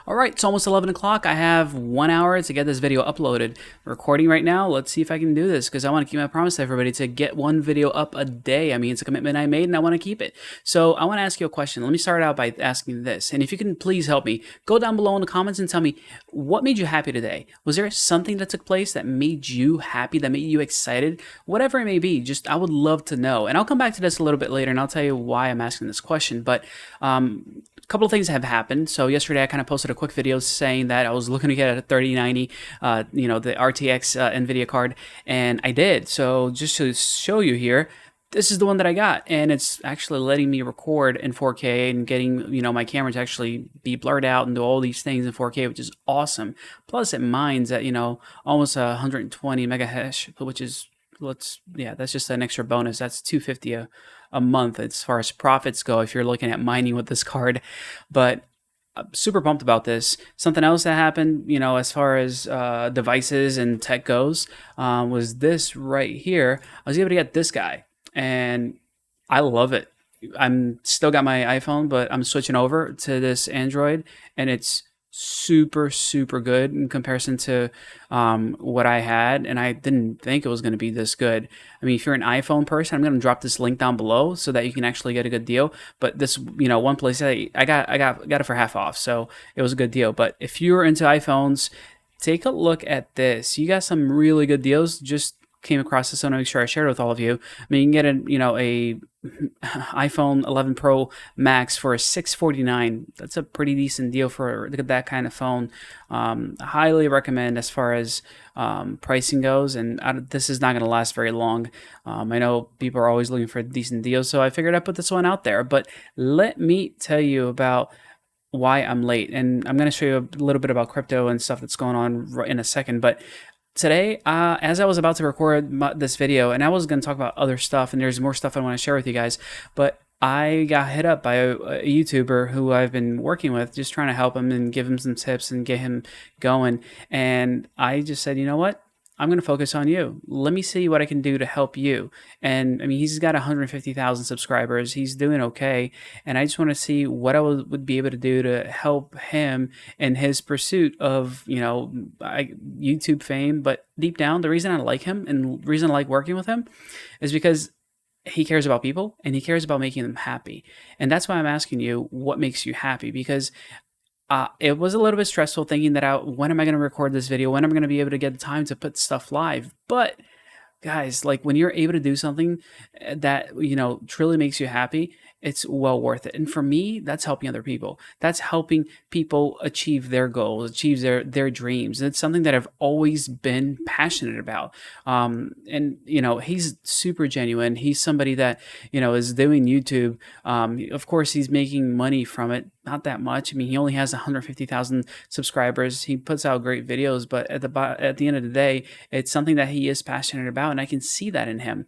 All right, it's almost 11 o'clock. I have 1 hour to get this video uploaded. Recording right now. Let's see if I can do this because I want to keep my promise to everybody to get one video up a day. I mean, it's a commitment I made and I want to keep it. So I want to ask you a question. Let me start out by asking this. And if you can please help me, go down below in the comments and tell me what made you happy today. Was there something that took place that made you happy, that made you excited? Whatever it may be, just I would love to know. And I'll come back to this a little bit later and I'll tell you why I'm asking this question. But a couple of things have happened. So yesterday I kind of posted a quick video saying that I was looking to get a 3090, the RTX NVIDIA card, and I did. So just to show you here, this is the one that I got, and it's actually letting me record in 4K and getting, my camera to actually be blurred out and do all these things in 4K, which is awesome. Plus it mines at, almost 120 megahash, which is, that's just an extra bonus. That's 250 a month as far as profits go if you're looking at mining with this card. But I'm super pumped about this. Something else that happened, as far as devices and tech goes, was this right here. I was able to get this guy, and I love it. I'm still got my iPhone, but I'm switching over to this Android, and it's super good in comparison to what I had, and I didn't think it was going to be this good. I mean, if you're an iPhone person, I'm going to drop this link down below so that you can actually get a good deal. But this, one place I got it for half off, so it was a good deal. But if you're into iPhones, take a look at this. You got some really good deals. Just came across this, so I want to make sure I shared it with all of you. I mean, you can get a iPhone 11 Pro Max for $649. That's a pretty decent deal for that kind of phone. Highly recommend as far as pricing goes, and this is not going to last very long. I know people are always looking for decent deals, so I figured I'd put this one out there. But let me tell you about why I'm late, and I'm going to show you a little bit about crypto and stuff that's going on in a second. But today, as I was about to record this video, and I was going to talk about other stuff, and there's more stuff I want to share with you guys, but I got hit up by a YouTuber who I've been working with, just trying to help him and give him some tips and get him going. And I just said, you know what? I'm going to focus on you. Let me see what I can do to help you. And I mean, he's got 150,000 subscribers. He's doing okay. And I just want to see what I would be able to do to help him in his pursuit of, YouTube fame. But deep down, the reason I like him and the reason I like working with him is because he cares about people and he cares about making them happy. And that's why I'm asking you, what makes you happy? Because it was a little bit stressful thinking that when am I going to record this video? When am I going to be able to get the time to put stuff live? But guys, like when you're able to do something that, truly makes you happy, it's well worth it. And for me, that's helping other people. That's helping people achieve their goals, achieve their dreams. And it's something that I've always been passionate about. And he's super genuine. He's somebody that, is doing YouTube. Of course, he's making money from it. Not that much. I mean, he only has 150,000 subscribers. He puts out great videos, but at the end of the day, it's something that he is passionate about, and I can see that in him.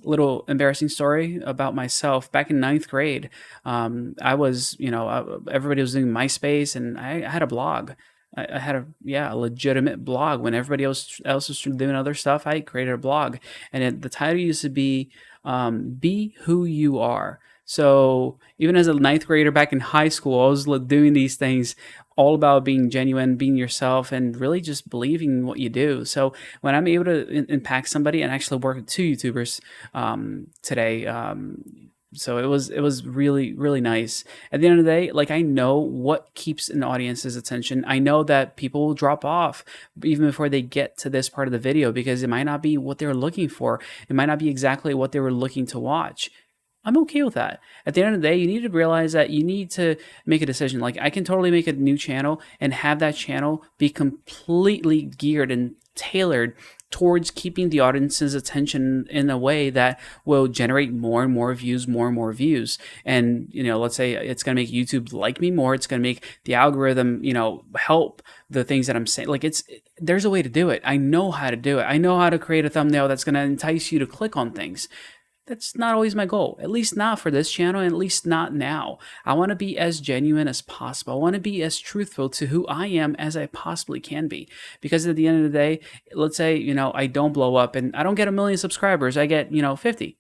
Little embarrassing story about myself. Back in 9th grade, I was, everybody was doing MySpace, and I had a blog. I had a legitimate blog. When everybody else was doing other stuff, I created a blog, and the title used to be "Be Who You Are." So even as a 9th grader back in high school, I was doing these things all about being genuine, being yourself, and really just believing in what you do. So when I'm able to impact somebody, and actually work with 2 YouTubers today, so it was really nice. At the end of the day, like, I know what keeps an audience's attention. I know that people will drop off even before they get to this part of the video because it might not be what they were looking for. It might not be exactly what they were looking to watch. I'm okay with that. At the end of the day, you need to realize that you need to make a decision. Like, I can totally make a new channel and have that channel be completely geared and tailored towards keeping the audience's attention in a way that will generate more and more views, And, let's say it's going to make YouTube like me more. It's going to make the algorithm, help the things that I'm saying. Like, there's a way to do it. I know how to do it. I know how to create a thumbnail that's going to entice you to click on things. That's not always my goal, at least not for this channel, and at least not now. I want to be as genuine as possible. I want to be as truthful to who I am as I possibly can be. Because at the end of the day, let's say, I don't blow up and I don't get 1 million subscribers. I get, 50.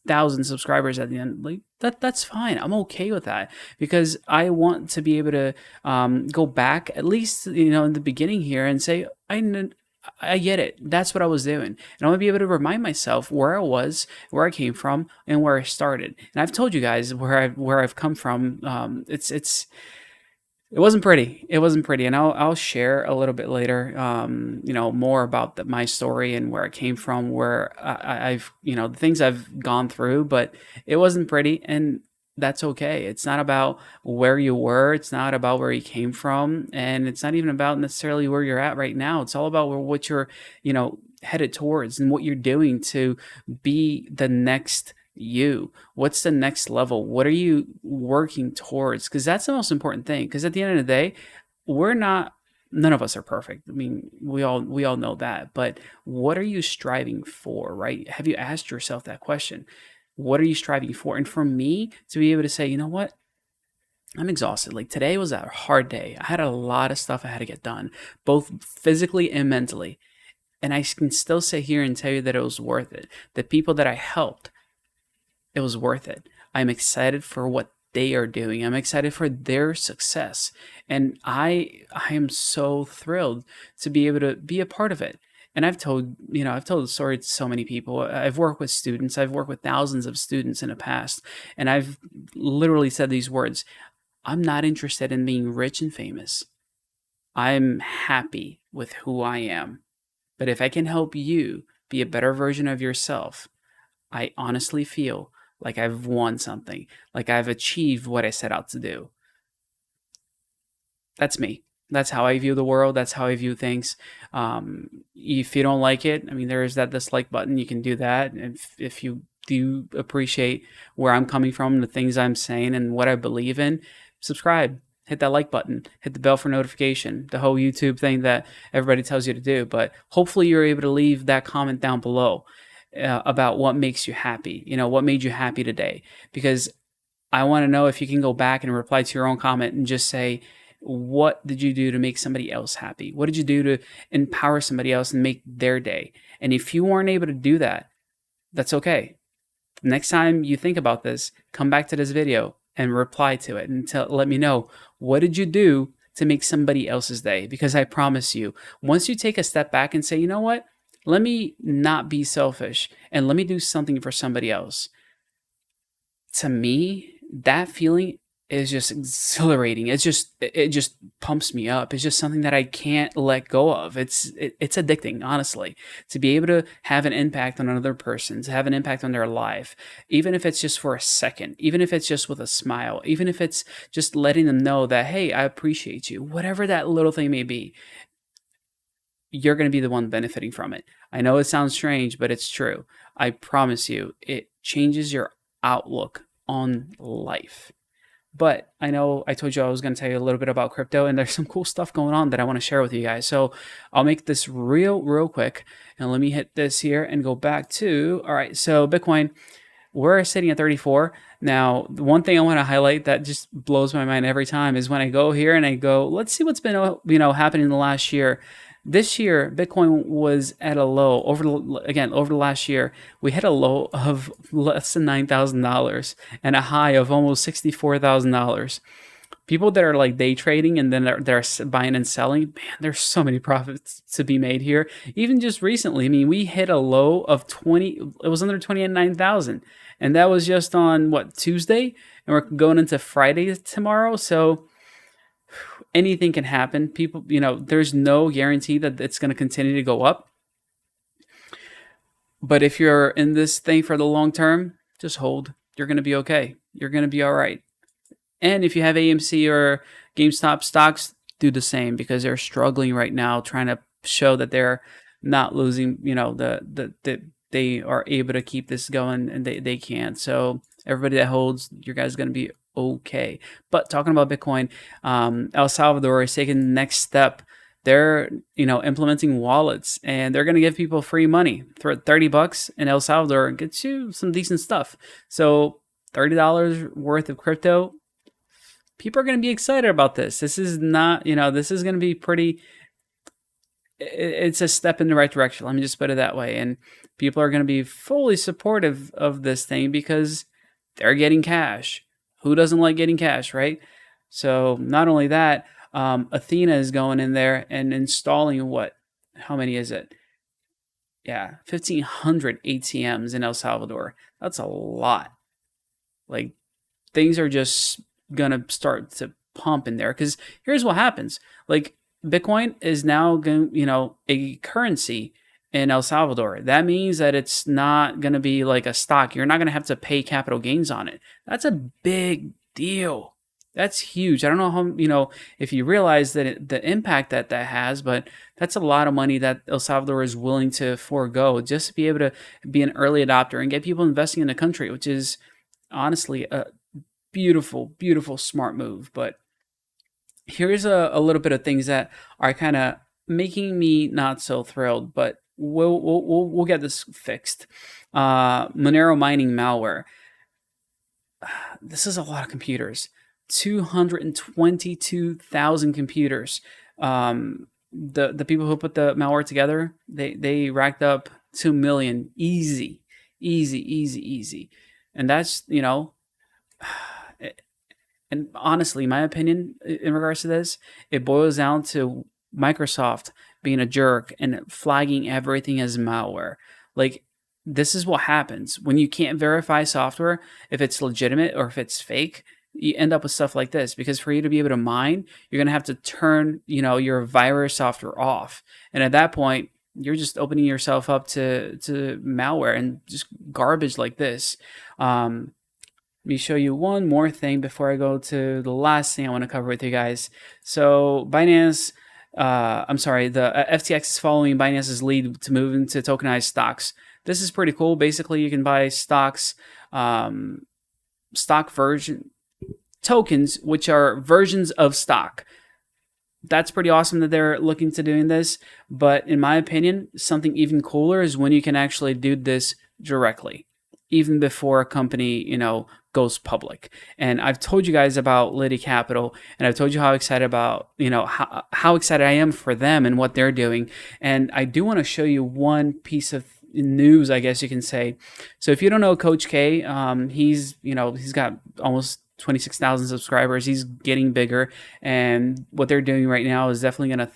thousand subscribers at the end. Like that's fine. I'm okay with that because I want to be able to go back at least in the beginning here and say I get it. That's what I was doing. And I want to be able to remind myself where I was, where I came from, and where I started. And I've told you guys where I've come from. It wasn't pretty. It wasn't pretty, and I'll share a little bit later, more about my story and where it came from, where I've the things I've gone through. But it wasn't pretty, and that's okay. It's not about where you were. It's not about where you came from, and it's not even about necessarily where you're at right now. It's all about what you're headed towards and what you're doing to be the next you. What's the next level? What are you working towards? Because that's the most important thing, because at the end of the day, none of us are perfect. I mean, we all know that. But what are you striving for, right? Have you asked yourself that question? What are you striving for? And for me to be able to say, you know what, I'm exhausted. Like, today was a hard day. I had a lot of stuff I had to get done, both physically and mentally. And I can still sit here and tell you that it was worth it. The people that I helped, it was worth it. I'm excited for what they are doing. I'm excited for their success. And I am so thrilled to be able to be a part of it. And I've told the story to so many people. I've worked with students. I've worked with thousands of students in the past. And I've literally said these words: I'm not interested in being rich and famous. I'm happy with who I am. But if I can help you be a better version of yourself, I honestly feel like I've won something, like I've achieved what I set out to do. That's me. That's how I view the world. That's how I view things. If you don't like it, I mean, there is that dislike button. You can do that. If you do appreciate where I'm coming from, the things I'm saying, and what I believe in, subscribe. Hit that like button. Hit the bell for notification. The whole YouTube thing that everybody tells you to do. But hopefully you're able to leave that comment down below about what makes you happy. What made you happy today? Because I want to know if you can go back and reply to your own comment and just say, what did you do to make somebody else happy? What did you do to empower somebody else and make their day? And if you weren't able to do that, that's okay. Next time you think about this, come back to this video and reply to it and let me know, what did you do to make somebody else's day? Because I promise you, once you take a step back and say, you know what, let me not be selfish and let me do something for somebody else. To me, that feeling is just exhilarating. It just pumps me up. It's just something that I can't let go of. It's addicting, honestly, to be able to have an impact on another person, to have an impact on their life, even if it's just for a second, even if it's just with a smile, even if it's just letting them know that, hey, I appreciate you, whatever that little thing may be. You're going to be the one benefiting from it. I know it sounds strange, but it's true. I promise you, it changes your outlook on life. But I know I told you I was going to tell you a little bit about crypto, and there's some cool stuff going on that I want to share with you guys. So I'll make this real quick, and let me hit this here and go back to, all right, so Bitcoin, we're sitting at 34. Now, the one thing I want to highlight that just blows my mind every time is when I go here and I go, let's see what's been happening in the last year. This year, Bitcoin was at a low over the last year. We hit a low of less than $9,000 and a high of almost $64,000. People that are like day trading and then they're buying and selling, man, there's so many profits to be made here. Even just recently, I mean, we hit a low of it was under 29,000, and that was just on Tuesday, and we're going into Friday tomorrow. So anything can happen. People, there's no guarantee that it's going to continue to go up. But if you're in this thing for the long term, just hold. You're going to be okay. You're going to be all right. And if you have AMC or GameStop stocks, do the same, because they're struggling right now, trying to show that they're not losing, they are able to keep this going, and they can't. So everybody that holds, your guys going to be okay. But talking about Bitcoin, El Salvador is taking the next step. They're implementing wallets, and they're going to give people free money for $30 in El Salvador and get you some decent stuff. So $30 worth of crypto. People are going to be excited about this. This is not, this is going to be pretty it's a step in the right direction. Let me just put it that way. And people are going to be fully supportive of this thing because they're getting cash. Who doesn't like getting cash, right? So not only that, Athena is going in there and installing what? How many is it? Yeah, 1,500 ATMs in El Salvador. That's a lot. Like, things are just gonna start to pump in there because here's what happens. Like, Bitcoin is now going, a currency in El Salvador. That means that it's not going to be like a stock. You're not going to have to pay capital gains on it. That's a big deal. That's huge. I don't know how, if you realize that the impact that that has, but that's a lot of money that El Salvador is willing to forego just to be able to be an early adopter and get people investing in the country, which is honestly a beautiful, beautiful, smart move. But here's a little bit of things that are kind of making me not so thrilled, but we'll get this fixed. Monero mining malware. This is a lot of computers. 222,000 computers. The people who put the malware together, they racked up 2 million easy, easy. And that's, and honestly, my opinion in regards to this, it boils down to Microsoft being a jerk and flagging everything as malware. Like, this is what happens when you can't verify software if it's legitimate or if it's fake. You end up with stuff like this because for you to be able to mine, you're going to have to turn, your virus software off. And at that point, you're just opening yourself up to malware and just garbage like this. Let me show you one more thing before I go to the last thing I want to cover with you guys. So Binance, the FTX is following Binance's lead to move into tokenized stocks. This is pretty cool. Basically, you can buy stocks, stock version tokens, which are versions of stock. That's pretty awesome that they're looking to doing this. But in my opinion, something even cooler is when you can actually do this directly, even before a company, goes public. And I've told you guys about Liddy Capital, and I've told you how excited about, how excited I am for them and what they're doing. And I do want to show you one piece of news, I guess you can say. So if you don't know Coach K, he's got almost 26,000 subscribers. He's getting bigger, and what they're doing right now is definitely going to,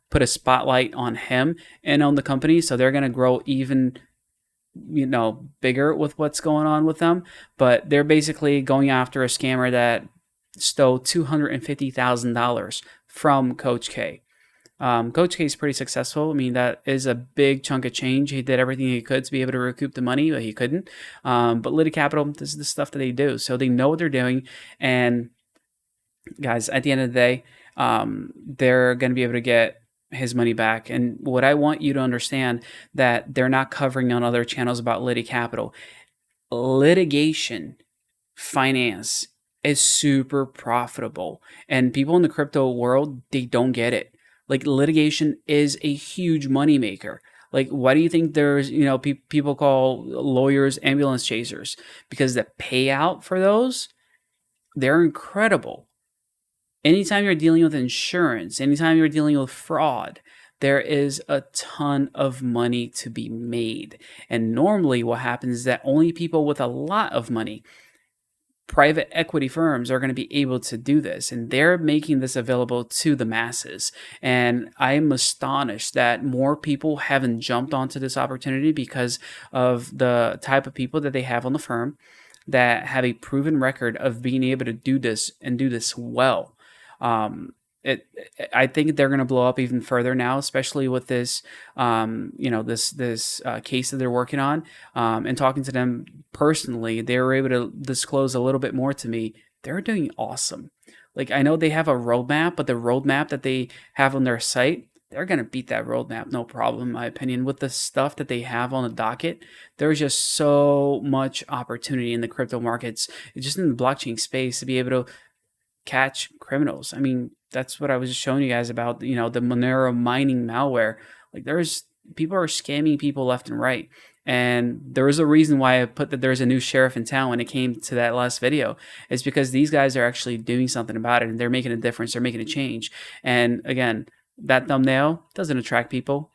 put a spotlight on him and on the company. So they're going to grow even bigger with what's going on with them. But they're basically going after a scammer that stole $250,000 from Coach K. Coach K is pretty successful. I mean, that is a big chunk of change. He did everything he could to be able to recoup the money, but he couldn't. But Liddy Capital, this is the stuff that they do. So they know what they're doing. And guys, at the end of the day, they're going to be able to get his money back. And what I want you to understand, that they're not covering on other channels about Liddy Capital. Litigation finance is super profitable, and people in the crypto world, they don't get it. Like, litigation is a huge moneymaker. Like, why do you think there's, people call lawyers ambulance chasers? Because the payout for those, they're incredible. Anytime you're dealing with insurance, anytime you're dealing with fraud, there is a ton of money to be made. And normally what happens is that only people with a lot of money, private equity firms, are going to be able to do this, and they're making this available to the masses. And I'm astonished that more people haven't jumped onto this opportunity because of the type of people that they have on the firm that have a proven record of being able to do this and do this well. I think they're going to blow up even further now, especially with this, this case that they're working on. And talking to them personally, they were able to disclose a little bit more to me. They're doing awesome. Like, I know they have a roadmap, but the roadmap that they have on their site, they're going to beat that roadmap, no problem, in my opinion. With the stuff that they have on the docket, there's just so much opportunity in the crypto markets, just in the blockchain space, to be able to catch criminals. I mean, that's what I was just showing you guys about, the Monero mining malware. Like, people are scamming people left and right. And there was a reason why I put that there's a new sheriff in town when it came to that last video. It's because these guys are actually doing something about it, and they're making a difference. They're making a change. And again, that thumbnail doesn't attract people.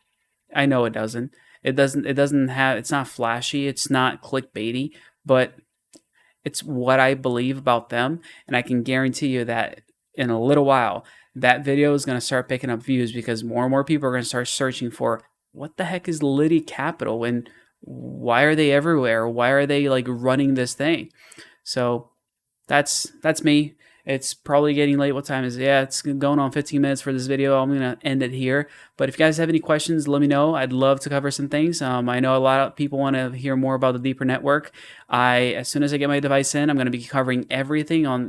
I know it doesn't. It doesn't have, it's not flashy, it's not clickbaity, but it's what I believe about them, and I can guarantee you that in a little while, that video is going to start picking up views because more and more people are going to start searching for what the heck is Liddy Capital and why are they everywhere? Why are they like running this thing? So that's me. It's probably getting late. What time is it? Yeah, it's going on 15 minutes for this video. I'm going to end it here. But if you guys have any questions, let me know. I'd love to cover some things. I know a lot of people want to hear more about the Deeper network. As soon as I get my device in, I'm going to be covering everything on,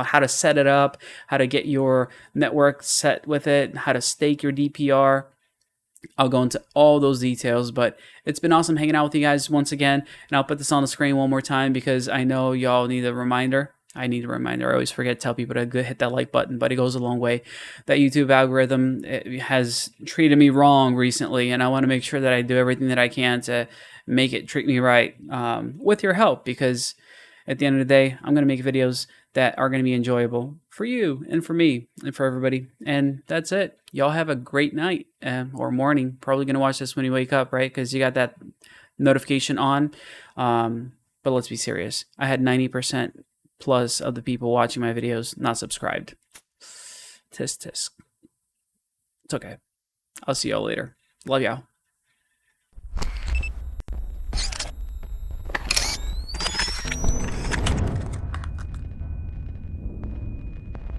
how to set it up, how to get your network set with it, how to stake your DPR. I'll go into all those details, but it's been awesome hanging out with you guys once again. And I'll put this on the screen one more time because I know y'all need a reminder. I need a reminder. I always forget to tell people to hit that like button, but it goes a long way. That YouTube algorithm has treated me wrong recently, and I want to make sure that I do everything that I can to make it treat me right with your help, because at the end of the day, I'm going to make videos that are going to be enjoyable for you and for me and for everybody. And that's it. Y'all have a great night or morning. Probably going to watch this when you wake up, right? Because you got that notification on. But let's be serious. I had 90% plus of the people watching my videos not subscribed. Tisk tisk. It's okay. I'll see y'all later. Love y'all.